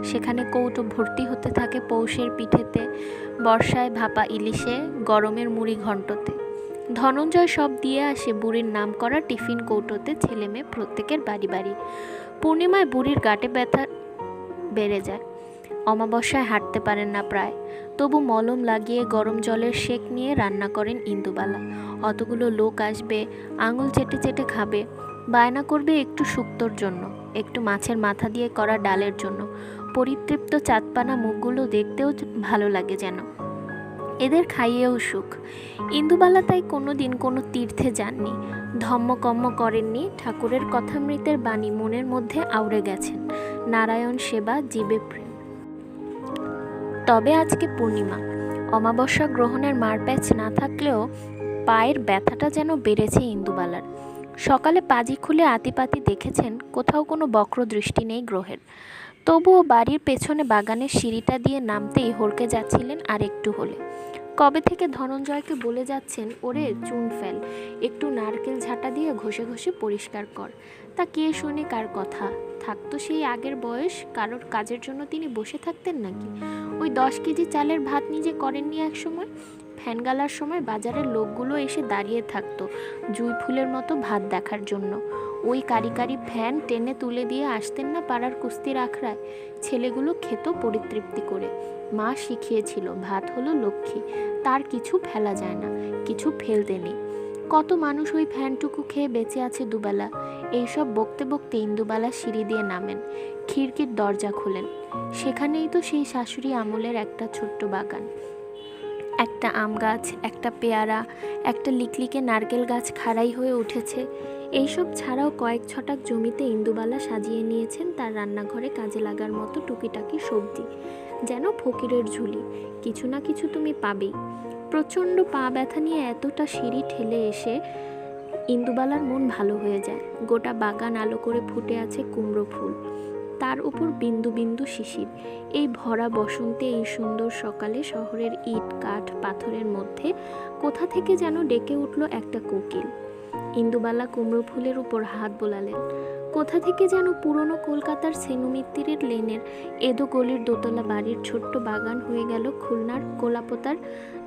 সেখানে কৌটো ভর্তি হতে থাকে পৌষের পিঠেতে, বর্ষায় ভাপা ইলিশে, গরমের মুড়ি ঘণ্টতে। ধনঞ্জয় সব দিয়ে আসে বুড়ির নাম করা টিফিন কৌটোতে ছেলে মেয়ে প্রত্যেকের বাড়ি বাড়ি। পূর্ণিমায় বুড়ির গাঁটে ব্যথা বেড়ে যায়, অমাবস্যায় হাঁটতে পারেন না প্রায়। তবু মলম লাগিয়ে গরম জলের সেক নিয়ে রান্না করেন ইন্দুবালা। অতগুলো লোক আসবে, আঙুল চেটে চেটে খাবে, বায়না করবে একটু শুক্তোর জন্য, একটু মাছের মাথা দিয়ে করা ডালের জন্য। পরিতৃপ্ত চাঁদপানা মুখগুলো দেখতেও ভালো লাগে যেন। এদের খাইয়েও সুখ। ইন্দুবালা তাই কোনোদিন কোনো তীর্থে যাননি, ধম্মকম্ম করেননি। ঠাকুরের কথামৃতের বাণী মনের মধ্যে আউড়ে গেছেন। নারায়ণ সেবা, জীবে প্রেম। তবে আজকে পূর্ণিমা, অমাবস্যা গ্রহণের মারপ্যাচ না থাকলেও পায়ের ব্যথাটা যেন বেড়েছে ইন্দুবালার। সকালে পাজি খুলে আতিপাতি দেখেছেন কোথাও কোনো বক্র দৃষ্টি নেই গ্রহের। তবুও বাড়ির পেছনে বাগানের সিঁড়িটা দিয়ে নামতেই হড়কে যাচ্ছিলেন আর একটু হলে। কবে থেকে ধনঞ্জয়কে বলে যাচ্ছেন, ওরে চুন ফেল, একটু নারকেল ঝাঁটা দিয়ে ঘষে ঘষে পরিষ্কার কর। তা কে শোনে কার কথা? থাকতো সেই আগের বয়স, কারোর কাজের জন্য তিনি বসে থাকতেন নাকি? ওই 10 কেজি চালের ভাত নিজে করেননি এক সময়? ফ্যান গালার সময় বাজারের লোকগুলো এসে দাঁড়িয়ে থাকতো জুঁই ফুলের মতো ভাত দেখার জন্য। ওই কারি কারি ফ্যান টেনে তুলে দিয়ে আসতেন না পাড়ার কুস্তির আখড়ায়? ছেলেগুলো খেত পরিতৃপ্তি করে। মা শিখিয়েছিল ভাত হলো লক্ষ্মী, তার কিছু ফেলা যায় না, কিছু ফেলতে নেই। কত মানুষ ওই ফ্যানটুকু খেয়ে বেঁচে আছে দুবেলা। এইসব বকতে বকতে ইন্দুবালা সিঁড়ি দিয়ে নামেন, খিড়কির দরজা খোলেন। সেখানেই তো সেই শাশুড়ি আমলের একটা ছোট্ট বাগান। একটা আম গাছ, একটা পেয়ারা, একটা লিকলিকে নারকেল গাছ খাড়াই হয়ে উঠেছে। এইসব ছাড়াও কয়েক ছটাক জমিতে ইন্দুবালা সাজিয়ে নিয়েছেন তার রান্নাঘরে কাজে লাগার মতো টুকিটাকি সবজি। যেন ফকিরের ঝুলি, কিছু না কিছু তুমি পাবেই। প্রচণ্ড পা ব্যথা নিয়ে এতটা সিঁড়ি ঠেলে এসে ইন্দুবালার মন ভালো হয়ে যায়। গোটা বাগান আলো করে ফুটে আছে কুমড়ো ফুল, তার উপর বিন্দু বিন্দু শিশির। এই ভরা বসন্তে, এই সুন্দর সকালে শহরের ইট কাঠ পাথরের মধ্যে কোথা থেকে যেন ডেকে উঠল একটা কোকিল। ইন্দুবালা কুমড়ো ফুলের উপর হাত বোলালেন। কোথা থেকে যেন পুরনো কলকাতার সেনুমিত্তিরের লেনের এদো গলির দোতলা বাড়ির ছোট্ট বাগান হয়ে গেল খুলনার কোলাপোতার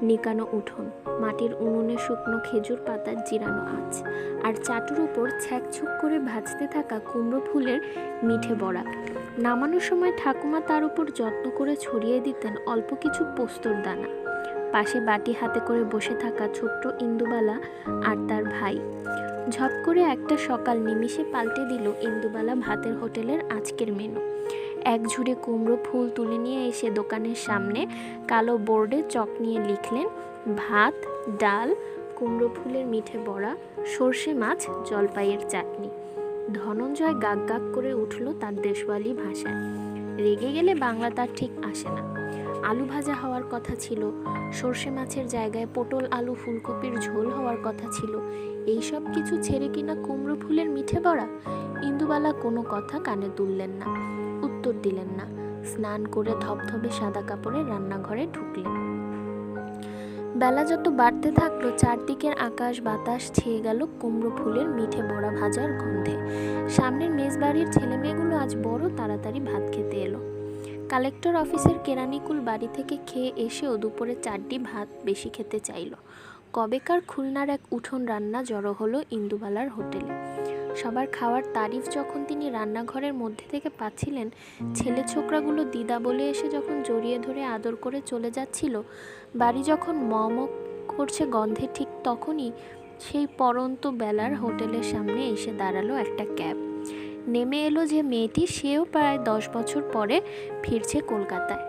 নিকানো উঠোন। মাটির উনুনে শুকনো খেজুর পাতার জিরানো আঁচ, আর চাটুর উপর ছ্যাঁকছুক করে ভাজতে থাকা কুমড়ো ফুলের মিঠে বড়া। নামানোর সময় ঠাকুমা তার উপর যত্ন করে ছড়িয়ে দিতেন অল্প কিছু পোস্তর দানা। পাশে বাটি হাতে করে বসে থাকা ছোট্ট ইন্দুবালা আর তার ভাই। ঝপ করে একটা সকাল নিমিষে পাল্টে দিল ইন্দুবালা ভাতের হোটেলের আজকের মেনু। এক ঝুড়ি কুমড়ো ফুল তুলে নিয়ে এসে দোকানের সামনে কালো বোর্ডে চক নিয়ে লিখলেন ভাত, ডাল, কুমড়ো ফুলের মিঠে বড়া, সর্ষে মাছ, জলপাইয়ের চাটনি। ধনঞ্জয় গাক গাক করে উঠল তার দেশওয়ালি ভাষায়। রেগে গেলে বাংলা তার ঠিক আসে না। আলু ভাজা হওয়ার কথা ছিল, সর্ষে মাছের জায়গায় পটল আলু ফুলকপির ঝোল হওয়ার কথা ছিল। এই সব কিছু ছেড়ে কিনা কুমড়ো ফুলের মিঠে বড়া? ইন্দুবালা কোনো কথা কানে তুললেন না, উত্তর দিলেন না। স্নান করে ধবধবে সাদা কাপড়ে রান্নাঘরে ঢুকলেন। বেলা যত বাড়তে থাকলো, চারদিকের আকাশ বাতাস ছেয়ে গেল কুমড়ো ফুলের মিঠে বড়া ভাজার গন্ধে। সামনের মেজবাড়ির ছেলেমেয়েগুলো আজ বড় তাড়াতাড়ি ভাত খেতে এলো। কালেক্টর অফিসের কেরানিকুল বাড়ি থেকে খেয়ে এসেও দুপুরে 4টি ভাত বেশি খেতে চাইল। কবেকার খুলনার এক উঠোন রান্না জড়ো হলো ইন্দুবালার হোটেলে। সবার খাওয়ার তারিফ যখন তিনি রান্নাঘরের মধ্যে থেকে পাচ্ছিলেন, ছেলে ছোকরাগুলো দিদা বলে এসে যখন জড়িয়ে ধরে আদর করে চলে যাচ্ছিল, বাড়ি যখন ম করছে গন্ধে, ঠিক তখনই সেই পরন্ত বেলার হোটেলের সামনে এসে দাঁড়ালো একটা ক্যাব। নেমে এলো যে মেয়েটি, সেও প্রায় 10 বছর পরে ফিরছে কলকাতায়।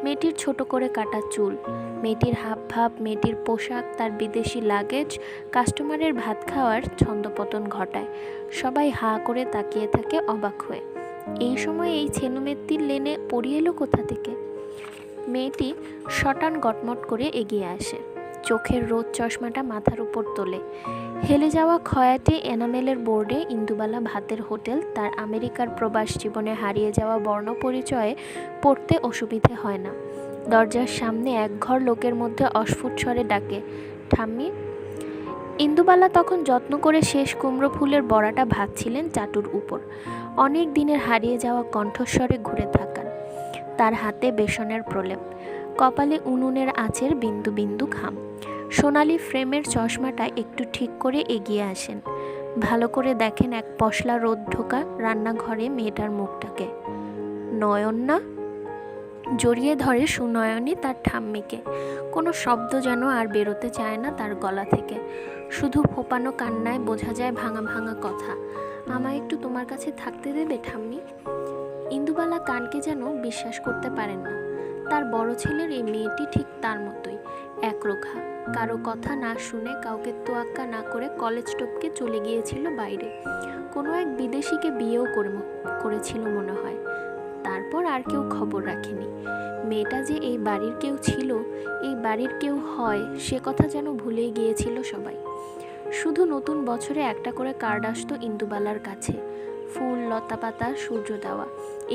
মেয়েটির ছোট করে কাটা চুল, মেয়েটির হাব ভাব, মেয়েটির পোশাক, তার বিদেশি লাগেজ কাস্টমারের ভাত খাওয়ার ছন্দপতন ঘটায়। সবাই হা করে তাকিয়ে থাকে অবাক হয়ে। এই সময় এই ছেনুমেত্তির লেনে পড়িয়ে এলো কোথা থেকে? মেয়েটি শটান গটমট করে এগিয়ে আসে, চোখের রোদ চশমাটা মাথার উপর তোলে। হেলে যাওয়া খয়াটে এনামেলের বোর্ডে ইন্দুবালা ভাতের হোটেল তার আমেরিকার প্রবাস জীবনে হারিয়ে যাওয়া বর্ণ পরিচয়ে পড়তে অসুবিধে হয় না। দরজার সামনে একঘর লোকের মধ্যে অস্ফুট স্বরে ডাকে, ঠাম্মি। ইন্দুবালা তখন যত্ন করে শেষ কুমড়ো ফুলের বড়াটা ভাজছিলেন চাটুর উপর। অনেক দিনের হারিয়ে যাওয়া কণ্ঠস্বরে ঘুরে থাকান। তার হাতে বেসনের প্রলেপ, কপালে উনুনের আঁচের বিন্দু বিন্দু ঘাম। সোনালি ফ্রেমের চশমাটা একটু ঠিক করে এগিয়ে আসেন। ভালো করে দেখেন এক পশলা রোদ ঢোকা রান্নাঘরে মেয়েটার মুখটাকে। নয়ন না? জড়িয়ে ধরে সুনয়নী তার ঠাম্মিকে। কোনো শব্দ যেন আর বেরোতে চায় না তার গলা থেকে। শুধু ফোপানো কান্নায় বোঝা যায় ভাঙা ভাঙা কথা। আমায় একটু তোমার কাছে থাকতে দেবে ঠাম্মি? ইন্দুবালা কানকে যেন বিশ্বাস করতে পারেন না। তার বড় ছেলের এই মেয়েটি ঠিক তার মতোই, একরোখা, কারো কথা না শুনে, কাউকে তোয়াক্কা না করে কলেজ টপকে চলে গিয়েছিল বাইরে। কোনো এক বিদেশিকে বিয়েও করেছিল মনে হয়। তারপর আর কেউ খবর রাখেনি। মেয়েটা যে এই বাড়ির কেউ ছিল, এই বাড়ির কেউ হয়, সে কথা যেন ভুলেই গিয়েছিল সবাই। শুধু নতুন বছরে একটা করে কার্ড আসতো ইন্দুবালার কাছে, ফুল, লতা পাতা, সূর্য দেওয়া।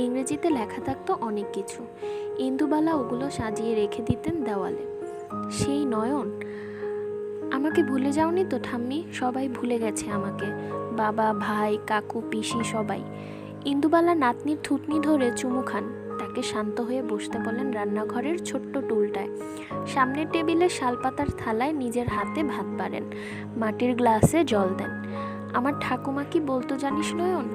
ইংরেজিতে লেখা থাকতো অনেক কিছু। ইন্দুবালা ওগুলো সাজিয়ে রেখে দিতেন দেওয়ালে। সেই নয়ন, আমাকে ভুলে যাওনি তো ঠাম্মি? সবাই ভুলে গেছে আমাকে, বাবা, ভাই, কাকু, পিসি, সবাই। ইন্দুবালা নাতনির থুতনি ধরে চুমু খান, তাকে শান্ত হয়ে বসতে বলেন রান্নাঘরের ছোট্ট টুলটায়। সামনের টেবিলে শালপাতার থালায় নিজের হাতে ভাত বাড়েন, মাটির গ্লাসে জল দেন। আমার ঠাকুমা কি বলতো জানিস নয়ন?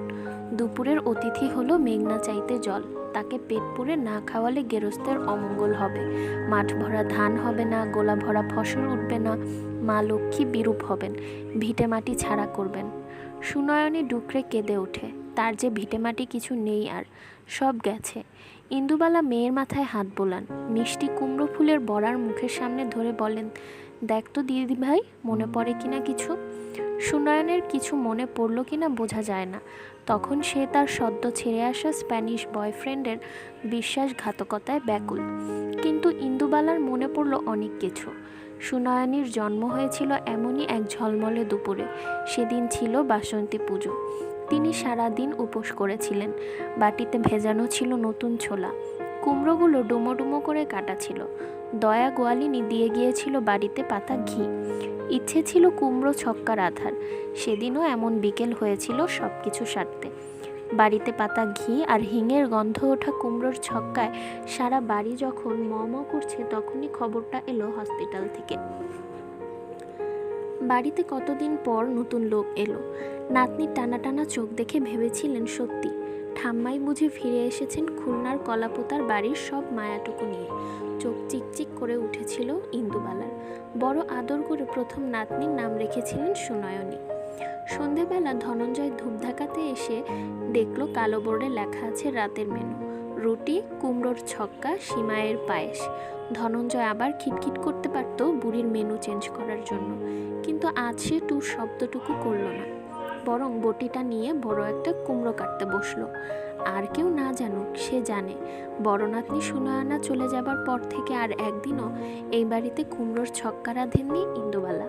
দুপুরের অতিথি হলো মেঘনা চাইতে জল। তাকে পেট পুরে না খাওয়ালে গেরস্তের অমঙ্গল হবে। মাঠ ভরা ধান হবে না, গোলা ভরা ফসল উঠবে না। মা লক্ষ্মী বিরূপ হবেন, ভিটে মাটি ছাড়া করবেন। সুনয়নী ডুকরে কেঁদে ওঠে। তার যে ভিটে মাটি কিছু নেই আর, সব গেছে। ইন্দুবালা মেয়ের মাথায় হাত বোলান, মিষ্টি কুমড়ো ফুলের বড়ার মুখের সামনে ধরে বলেন, দেখ তো দিদি ভাই, মনে পড়ে কিনা কিছু? সুনয়নের কিছু মনে পড়ল কিনা বোঝা যায় না। তখন সে তার সদ্য ছেড়ে আসা স্প্যানিশ বয়ফ্রেন্ডের বিশ্বাসঘাতকতায় ব্যাকুল। কিন্তু ইন্দুবালার মনে পড়ল অনেক কিছু। সুনয়নীর জন্ম হয়েছিল এমনই এক ঝলমলে দুপুরে। সেদিন ছিল বাসন্তী পুজো। তিনি সারাদিন উপোস করেছিলেন। বাটিতে ভেজানো ছিল নতুন ছোলা। কুমড়োগুলো ডুমো ডুমো করে কাটা ছিল। দয়া গোয়ালিনী দিয়ে গিয়েছিল বাড়িতে পাতা ঘি। ইচ্ছে ছিল কুমড়ো ছক্কা রাঁধার। সেদিনও এমন বিকেল হয়েছিল সব কিছু সারতে। বাড়িতে পাতা ঘি আর হিঙের গন্ধ ওঠা কুমড়োর ছক্কায় সারা বাড়ি যখন ম ম করছে, তখনই খবরটা এলো হসপিটাল থেকে। বাড়িতে কতদিন পর নতুন লোক এলো। নাতনির টানা টানা চোখ দেখে ভেবেছিলেন সত্যি ঠাম্মাই বুঝি ফিরে এসেছেন খুলনার কলাপোতার বাড়ির সব মায়াটুকু নিয়ে। চোখ চিকচিক করে উঠেছিল ইন্দুবালার। বড় আদর করে প্রথম নাতনির নাম রেখেছিলেন সুনয়নী। সন্ধেবেলা ধনঞ্জয় ধূপধাকাতে এসে দেখল কালো বোর্ডে লেখা আছে রাতের মেনু: রুটি, কুমড়োর ছক্কা, সিমাইয়ের পায়েস। ধনঞ্জয় আবার খিটখিট করতে পারত বুড়ির মেনু চেঞ্জ করার জন্য, কিন্তু আজ সে টুর শব্দটুকু করল না, বরং বটিটা নিয়ে বড় একটা কুমড়ো কাটতে বসলো। আর কেউ না জানুক, সে জানে বড় নাতনি সুনয়না চলে যাবার পর থেকে আর একদিনও এই বাড়িতে কুমড়োর ছক্কা রাঁধেননি ইন্দুবালা।